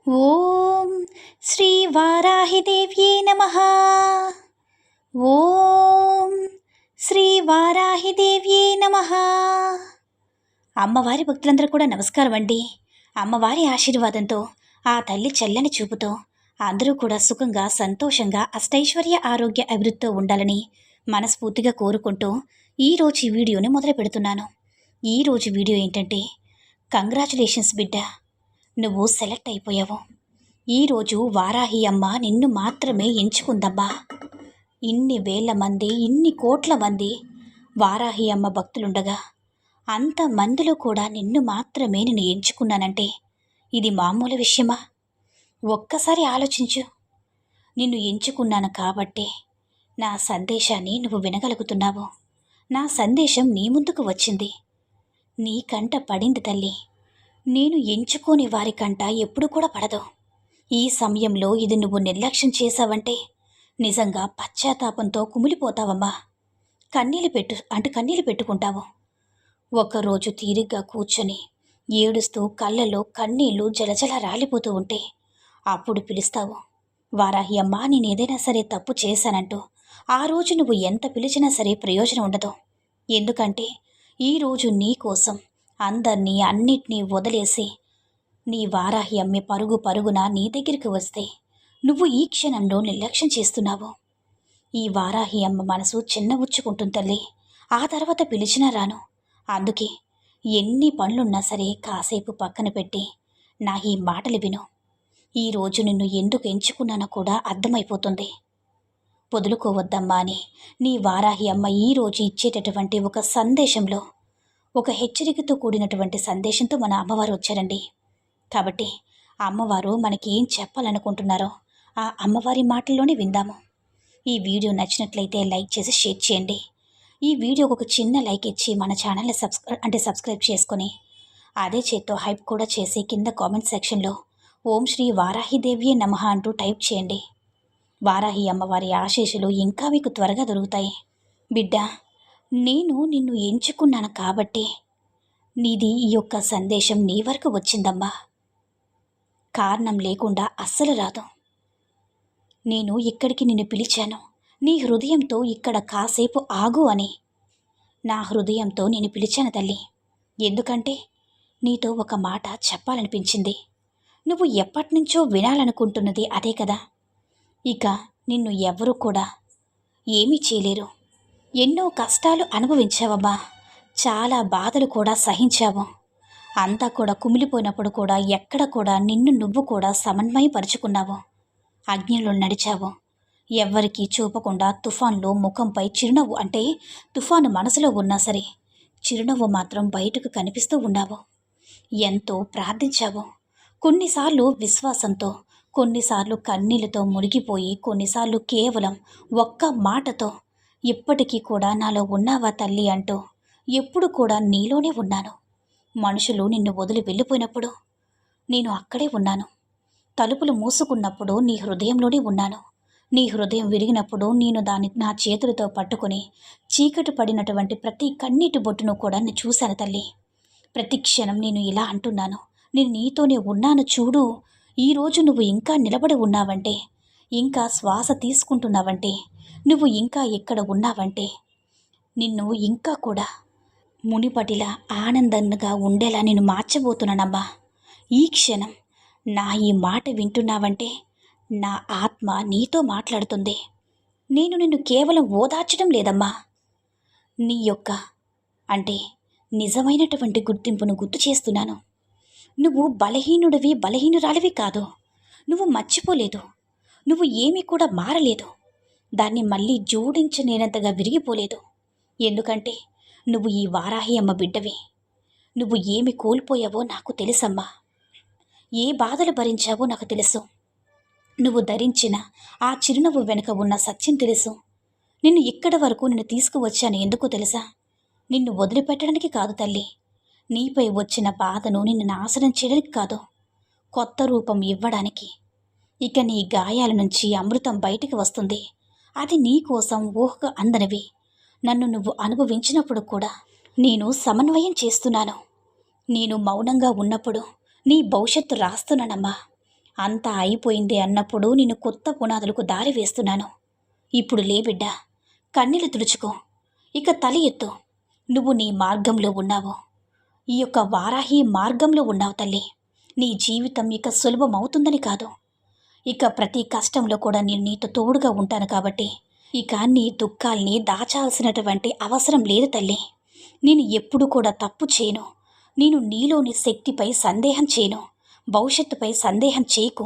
ఓం శ్రీ వారాహిదేవ్యే నమః. ఓం శ్రీ వారాహిదేవ్యే నమః. అమ్మవారి భక్తులందరూ కూడా నమస్కారం అండి. అమ్మవారి ఆశీర్వాదంతో, ఆ తల్లి చల్లని చూపుతో అందరూ కూడా సుఖంగా, సంతోషంగా, అష్టైశ్వర్య ఆరోగ్య అభివృద్ధితో ఉండాలని మనస్ఫూర్తిగా కోరుకుంటూ ఈరోజు ఈ వీడియోని మొదలు పెడుతున్నాను. ఈరోజు వీడియో ఏంటంటే, కంగ్రాచులేషన్స్ బిడ్డ, నువ్వు సెలెక్ట్ అయిపోయావు. ఈరోజు వారాహి అమ్మ నిన్ను మాత్రమే ఎంచుకుందమ్మా. ఇన్ని వేల మంది, ఇన్ని కోట్ల మంది వారాహి అమ్మ భక్తులుండగా అంతమందిలో కూడా నిన్ను మాత్రమే నేను ఎంచుకున్నానంటే ఇది మామూలు విషయమా? ఒక్కసారి ఆలోచించు. నిన్ను ఎంచుకున్నాను కాబట్టే నా సందేశాన్ని నువ్వు వినగలుగుతున్నావు. నా సందేశం నీ ముందుకు వచ్చింది. నీ కంట పడింది తల్లి. నేను ఎంచుకోని వారి కంట ఎప్పుడు కూడా పడదు. ఈ సమయంలో ఇది నువ్వు నిర్లక్ష్యం చేశావంటే నిజంగా పశ్చాత్తాపంతో కుమిలిపోతావమ్మా. కన్నీళ్ళు పెట్టుకుంటావు. ఒకరోజు తీరిగ్గా కూర్చొని ఏడుస్తూ కళ్ళలో కన్నీళ్లు జలజల రాలిపోతూ ఉంటే అప్పుడు పిలుస్తావు, వారాహి అమ్మా నేనేదైనా సరే తప్పు చేశానంటూ. ఆ రోజు నువ్వు ఎంత పిలిచినా సరే ప్రయోజనం ఉండదు. ఎందుకంటే ఈరోజు నీ కోసం అందర్నీ అన్నిటినీ వదిలేసి నీ వారాహి అమ్మే పరుగు పరుగున నీ దగ్గరికి వస్తే నువ్వు ఈ క్షణంలో నిర్లక్ష్యం చేస్తున్నావు. ఈ వారాహి అమ్మ మనసు చిన్నబుచ్చుకుంటుంది తల్లి. ఆ తర్వాత పిలిచినా రాను. అందుకే ఎన్ని పనులున్నా సరే కాసేపు పక్కన పెట్టి నా ఈ మాటలు విను. ఈరోజు నిన్ను ఎందుకు ఎంచుకున్నానో కూడా అర్థమైపోతుంది. వదులుకోవద్దమ్మా అని నీ వారాహి అమ్మ ఈరోజు ఇచ్చేటటువంటి ఒక సందేశంలో, ఒక హెచ్చరికతో కూడినటువంటి సందేశంతో మన అమ్మవారు వచ్చారండి. కాబట్టి అమ్మవారు మనకి ఏం చెప్పాలనుకుంటున్నారో ఆ అమ్మవారి మాటల్లోనే విందాము. ఈ వీడియో నచ్చినట్లయితే లైక్ చేసి షేర్ చేయండి. ఈ వీడియోకి ఒక చిన్న లైక్ ఇచ్చి మన ఛానల్ని సబ్స్క్రైబ్ చేసుకొని అదే చేత్తో హైప్ కూడా చేసి కింద కామెంట్ సెక్షన్లో ఓం శ్రీ వారాహిదేవ్యే నమః అంటూ టైప్ చేయండి. వారాహి అమ్మవారి ఆశీస్సులు ఇంకా మీకు త్వరగా దొరుకుతాయి. బిడ్డ, నేను నిన్ను ఎంచుకున్నాను కాబట్టి నీది ఈ యొక్క సందేశం నీ వరకు వచ్చిందమ్మా. కారణం లేకుండా అస్సలు రాదు. నేను ఇక్కడికి నిన్ను పిలిచాను. నీ హృదయంతో ఇక్కడ కాసేపు ఆగు అని. నా హృదయంతో నేను పిలిచాను తల్లి. ఎందుకంటే నీతో ఒక మాట చెప్పాలనిపించింది. నువ్వు ఎప్పటినుంచో వినాలనుకుంటున్నది అదే కదా. ఇక నిన్ను ఎవ్వరూ కూడా ఏమీ చేయలేరు. ఎన్నో కష్టాలు అనుభవించావమ్మా. చాలా బాధలు కూడా సహించావు. అంతా కూడా కుమిలిపోయినప్పుడు కూడా ఎక్కడ కూడా నిన్ను నువ్వు కూడా సమన్వయపరుచుకున్నావు. అగ్నిలో నడిచావు. ఎవ్వరికీ చూపకుండా తుఫాన్లో ముఖంపై చిరునవ్వు, అంటే తుఫాను మనసులో ఉన్నా సరే చిరునవ్వు మాత్రం బయటకు కనిపిస్తూ ఉన్నావు. ఎంతో ప్రార్థించావు. కొన్నిసార్లు విశ్వాసంతో, కొన్నిసార్లు కన్నీళ్లతో మునిగిపోయి, కొన్నిసార్లు కేవలం ఒక్క మాటతో ఇప్పటికీ కూడా నాలో ఉన్నావా తల్లి అంటూ ఎప్పుడు కూడా నీలోనే ఉన్నాను. మనుషులు నిన్ను వదిలి వెళ్ళిపోయినప్పుడు నేను అక్కడే ఉన్నాను. తలుపులు మూసుకున్నప్పుడు నీ హృదయంలోనే ఉన్నాను. నీ హృదయం విరిగినప్పుడు నేను దాన్ని నా చేతులతో పట్టుకుని చీకటి పడినటువంటి ప్రతి కన్నీటి బొట్టును కూడా నేను చూశాను తల్లి. ప్రతి క్షణం నేను ఇలా అంటున్నాను, నేను నీతోనే ఉన్నాను చూడు. ఈరోజు నువ్వు ఇంకా నిలబడి ఉన్నావంటే, ఇంకా శ్వాస తీసుకుంటున్నావంటే, నువ్వు ఇంకా ఎక్కడ ఉన్నావంటే నిన్ను ఇంకా కూడా మునిపటిలా ఆనందంగా ఉండేలా నేను మార్చబోతున్నానమ్మా. ఈ క్షణం నా ఈ మాట వింటున్నావంటే నా ఆత్మ నీతో మాట్లాడుతుంది. నేను నిన్ను కేవలం ఓదార్చడం లేదమ్మా, నీ యొక్క అంటే నిజమైనటువంటి గుర్తింపును గుర్తు చేస్తున్నాను. నువ్వు బలహీనుడివి, బలహీనురాలివి కాదు. నువ్వు మర్చిపోలేదు. నువ్వు ఏమీ కూడా మారలేదు. దాన్ని మళ్ళీ జోడించలేనంతగా విరిగిపోలేదు. ఎందుకంటే నువ్వు ఈ వారాహి అమ్మ బిడ్డవి. నువ్వు ఏమి కోల్పోయావో నాకు తెలుసమ్మా. ఏ బాధలు భరించావో నాకు తెలుసు. నువ్వు ధరించిన ఆ చిరునవ్వు వెనుక ఉన్న సత్యం తెలుసు. నిన్ను ఇక్కడి వరకు నిన్ను తీసుకువచ్చాను ఎందుకో తెలుసా? నిన్ను వదిలిపెట్టడానికి కాదు తల్లి. నీపై వచ్చిన బాధను నిన్ను నాశనం చేయడానికి కాదు, కొత్త రూపం ఇవ్వడానికి. ఇక నీ గాయాల నుంచి అమృతం బయటికి వస్తుంది. అది నీ కోసం ఊహకు అందనివి. నన్ను నువ్వు అనుభవించినప్పుడు కూడా నేను సమన్వయం చేస్తున్నాను. నేను మౌనంగా ఉన్నప్పుడు నీ భవిష్యత్తు రాస్తున్నానమ్మా. అంతా అయిపోయింది అన్నప్పుడు నేను కొత్త పునాదులకు దారి వేస్తున్నాను. ఇప్పుడు లే బిడ్డా, కన్నీళ్లు తుడుచుకో, ఇక తల ఎత్తు. నువ్వు నీ మార్గంలో ఉన్నావు. ఈ యొక్క వారాహి మార్గంలో ఉన్నావు తల్లి. నీ జీవితం ఇక సులభమవుతుందని కాదు, ఇక ప్రతి కష్టంలో కూడా నేను నీతో తోడుగా ఉంటాను కాబట్టి ఇక నీ దుఃఖాల్ని దాచాల్సినటువంటి అవసరం లేదు తల్లి. నేను ఎప్పుడు కూడా తప్పు చేయను. నేను నీలోని శక్తిపై సందేహం చేయను. భవిష్యత్తుపై సందేహం చేయకు.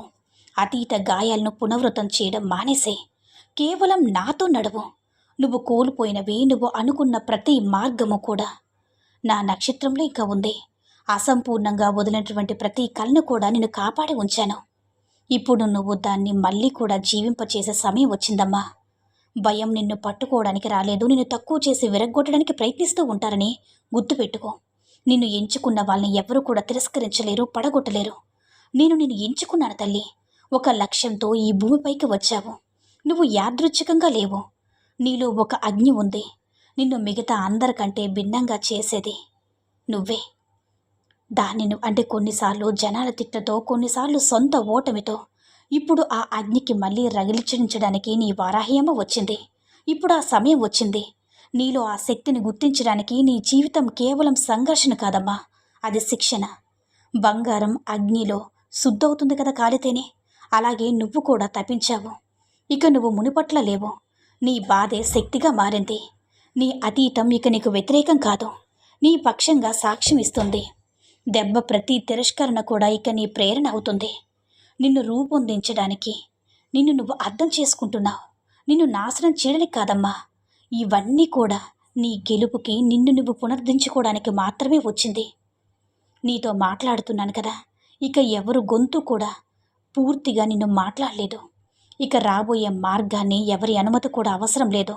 అతీత గాయాలను పునరావృతం చేయడం మానేసే. కేవలం నాతో నడువు. నువ్వు కోల్పోయినవి, నువ్వు అనుకున్న ప్రతి మార్గము కూడా నా నక్షత్రంలో ఇంకా ఉంది. అసంపూర్ణంగా వదిలినటువంటి ప్రతి కళను కూడా నేను కాపాడి ఉంచాను. ఇప్పుడు నువ్వు దాన్ని మళ్ళీ కూడా జీవింపచేసే సమయం వచ్చిందమ్మా. భయం నిన్ను పట్టుకోవడానికి రాలేదు. నిన్ను తక్కువ చేసి విరగ్గొట్టడానికి ప్రయత్నిస్తూ ఉంటారని గుర్తుపెట్టుకో. నిన్ను ఎంచుకున్న వాళ్ళని ఎవరూ కూడా తిరస్కరించలేరు, పడగొట్టలేరు. నిన్ను ఎంచుకున్నాను తల్లి. ఒక లక్ష్యంతో ఈ భూమిపైకి వచ్చావు. నువ్వు యాదృచ్ఛికంగా లేవు. నీలో ఒక అగ్ని ఉంది. నిన్ను మిగతా అందరికంటే భిన్నంగా చేసేది నువ్వే. దానిని అంటే కొన్నిసార్లు జనాల తిట్టతో, కొన్నిసార్లు సొంత ఓటమితో. ఇప్పుడు ఆ అగ్నికి మళ్ళీ రగిలించడానికి నీ వారాహ్యమ వచ్చింది. ఇప్పుడు ఆ సమయం వచ్చింది. నీలో ఆ శక్తిని గుర్తించడానికి. నీ జీవితం కేవలం సంఘర్షణ కాదమ్మా, అది శిక్షణ. బంగారం అగ్నిలో శుద్ధవుతుంది కదా కాలితేనే. అలాగే నువ్వు కూడా తప్పించావు. ఇక నువ్వు మునిపట్ల లేవు. నీ బాధే శక్తిగా మారింది. నీ అతీతం ఇక నీకు వ్యతిరేకం కాదు, నీ పక్షంగా సాక్ష్యం ఇస్తుంది. దెబ్బ ప్రతి తిరస్కరణ కూడా ఇక నీ ప్రేరణ అవుతుంది. నిన్ను రూపొందించడానికి, నిన్ను నువ్వు అర్థం చేసుకుంటున్నావు. నిన్ను నాశనం చేయడానికి కాదమ్మా. ఇవన్నీ కూడా నీ గెలుపుకి, నిన్ను నువ్వు పునరుద్ధరించుకోవడానికి మాత్రమే వచ్చింది. నీతో మాట్లాడుతున్నాను కదా, ఇక ఎవరు గొంతు కూడా పూర్తిగా నిన్ను మాట్లాడలేదు. ఇక రాబోయే మార్గాన్ని ఎవరి అనుమతి కూడా అవసరం లేదు.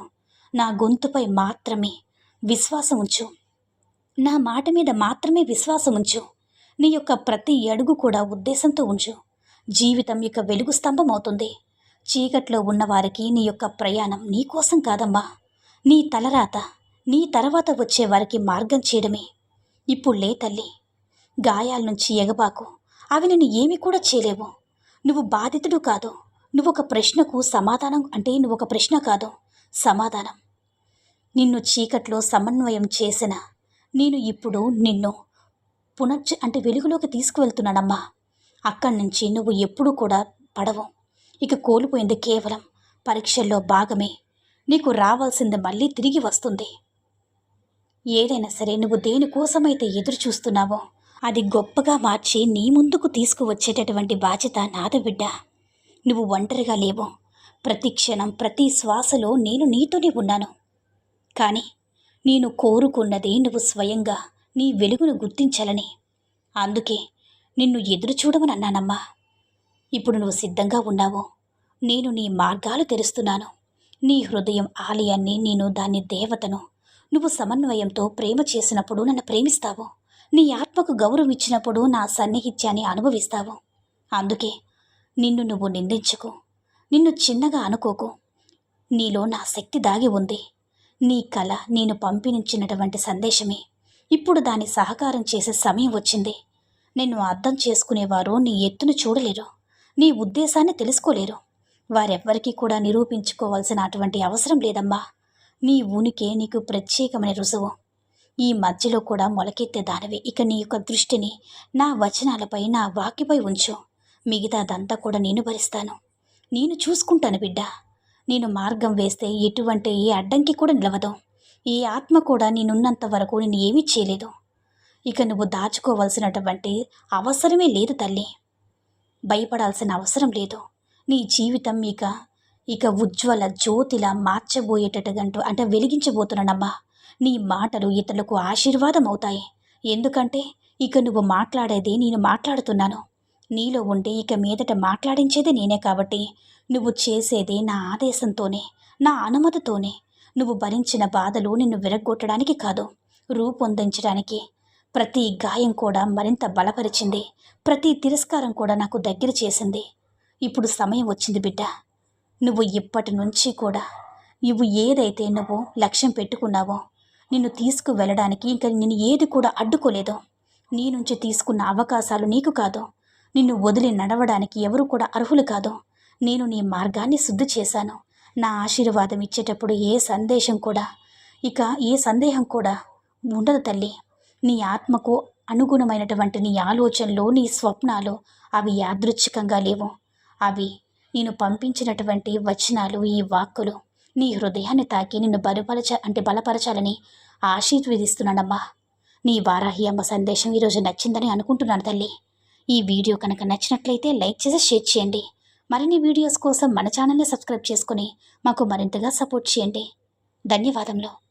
నా గొంతుపై మాత్రమే విశ్వాసం ఉంచు. నా మాట మీద మాత్రమే విశ్వాసం ఉంచు. నీ యొక్క ప్రతి అడుగు కూడా ఉద్దేశంతో ఉంచు. జీవితం యొక్క వెలుగు స్తంభం అవుతుంది. చీకట్లో ఉన్నవారికి నీ యొక్క ప్రయాణం నీ కోసం కాదమ్మా, నీ తలరాత, నీ తర్వాత వచ్చే వారికి మార్గం చేయడమే. ఇప్పుడు లే తల్లి, గాయాల నుంచి ఎగబాకు. అవి నిన్ను ఏమీ కూడా చేయలేవు. నువ్వు బాధితుడు కాదు. నువ్వొక ప్రశ్నకు సమాధానం, అంటే నువ్వొక ప్రశ్న కాదు, సమాధానం. నిన్ను చీకట్లో సమన్వయం చేసిన నేను ఇప్పుడు నిన్ను అంటే వెలుగులోకి తీసుకువెళ్తున్నానమ్మా. అక్కడి నుంచి నువ్వు ఎప్పుడూ కూడా పడవు. ఇక కోల్పోయింది కేవలం పరీక్షల్లో భాగమే. నీకు రావాల్సింది మళ్ళీ తిరిగి వస్తుంది. ఏదైనా సరే నువ్వు దేనికోసమైతే ఎదురు చూస్తున్నావో అది గొప్పగా మార్చి నీ ముందుకు తీసుకువచ్చేటటువంటి బాధ్యత నాది బిడ్డ. నువ్వు ఒంటరిగా లేవు. ప్రతి క్షణం, ప్రతి శ్వాసలో నేను నీతోనే ఉన్నాను. కానీ నేను కోరుకున్నది నువ్వు స్వయంగా నీ వెలుగును గుర్తించాలని. అందుకే నిన్ను ఎదురు చూడమని అన్నానమ్మా. ఇప్పుడు నువ్వు సిద్ధంగా ఉన్నావు. నేను నీ మార్గాలు తెరుస్తున్నాను. నీ హృదయం ఆలయాన్ని, నేను దాన్ని దేవతను. నువ్వు సమన్వయంతో ప్రేమ చేసినప్పుడు నన్ను ప్రేమిస్తావు. నీ ఆత్మకు గౌరవం ఇచ్చినప్పుడు నా సన్నిహిత్యాన్ని అనుభవిస్తావు. అందుకే నిన్ను నువ్వు నిందించుకో, నిన్ను చిన్నగా అనుకోకు. నీలో నా శక్తి దాగి ఉంది. నీ కళ నేను పంపించినటువంటి సందేశమే. ఇప్పుడు దాని సహకారం చేసే సమయం వచ్చింది. నిన్ను అర్థం చేసుకునేవారు నీ ఎత్తును చూడలేరు, నీ ఉద్దేశాన్ని తెలుసుకోలేరు. వారెవ్వరికీ కూడా నిరూపించుకోవాల్సిన అటువంటి అవసరం లేదమ్మా. నీ ఉనికి నీకు ప్రత్యేకమైన రుజువు. ఈ మధ్యలో కూడా మొలకెత్తే దానివి. ఇక నీ యొక్క దృష్టిని నా వచనాలపై, నా వాక్యపై ఉంచు. మిగతాదంతా కూడా నేను భరిస్తాను. నేను చూసుకుంటాను బిడ్డ. నేను మార్గం వేస్తే ఎటువంటి ఏ అడ్డంకి కూడా నిలవదు. ఈ ఆత్మ కూడా నేనున్నంత వరకు నేను ఏమీ చేయలేదు. ఇక నువ్వు దాచుకోవాల్సినటువంటి అవసరమే లేదు తల్లి. భయపడాల్సిన అవసరం లేదు. నీ జీవితం ఇక ఉజ్వల జ్యోతిలా మార్చబోయేటట్టుగంటూ అంటే వెలిగించబోతున్నానమ్మా. నీ మాటలు ఇతరులకు ఆశీర్వాదం అవుతాయి. ఎందుకంటే ఇక నువ్వు మాట్లాడేది నేను మాట్లాడుతున్నాను. నీలో ఉండి ఇక మీదట మాట్లాడించేది నేనే కాబట్టి నువ్వు చేసేది నా ఆదేశంతోనే, నా అనుమతితోనే. నువ్వు భరించిన బాధలు నిన్ను విరగ్గొట్టడానికి కాదు, రూపొందించడానికి. ప్రతి గాయం కూడా మరింత బలపరిచింది. ప్రతి తిరస్కారం కూడా నాకు దగ్గర చేసింది. ఇప్పుడు సమయం వచ్చింది బిడ్డ. నువ్వు ఇప్పటి నుంచి కూడా నువ్వు ఏదైతే నువ్వు లక్ష్యం పెట్టుకున్నావో నిన్ను తీసుకువెళ్ళడానికి ఇంకా నిన్ను ఏది కూడా అడ్డుకోలేదు. నీ నుంచి తీసుకున్న అవకాశాలు నీకు కాదు, నిన్ను వదిలి నడవడానికి ఎవరు కూడా అర్హులు కాదు. నేను నీ మార్గాన్ని శుద్ధి చేశాను. నా ఆశీర్వాదం ఇచ్చేటప్పుడు ఏ సందేహం కూడా ఉండదు తల్లి. నీ ఆత్మకు అనుగుణమైనటువంటి నీ ఆలోచనలు, నీ స్వప్నాలు అవి యాదృచ్ఛికంగా లేవు. అవి నేను పంపించినటువంటి వచనాలు, ఈ వాక్కులు నీ హృదయాన్ని తాకి నిన్ను బలపరచాలని ఆశీర్వదిస్తున్నానమ్మా. నీ వారాహి అమ్మ సందేశం ఈరోజు నచ్చిందని అనుకుంటున్నాను తల్లి. ఈ వీడియో కనుక నచ్చినట్లయితే లైక్ చేసి షేర్ చేయండి. మరిన్ని వీడియోస్ కోసం మన ఛానల్ని సబ్స్క్రైబ్ చేసుకుని మాకు మరింతగా సపోర్ట్ చేయండి. ధన్యవాదములు.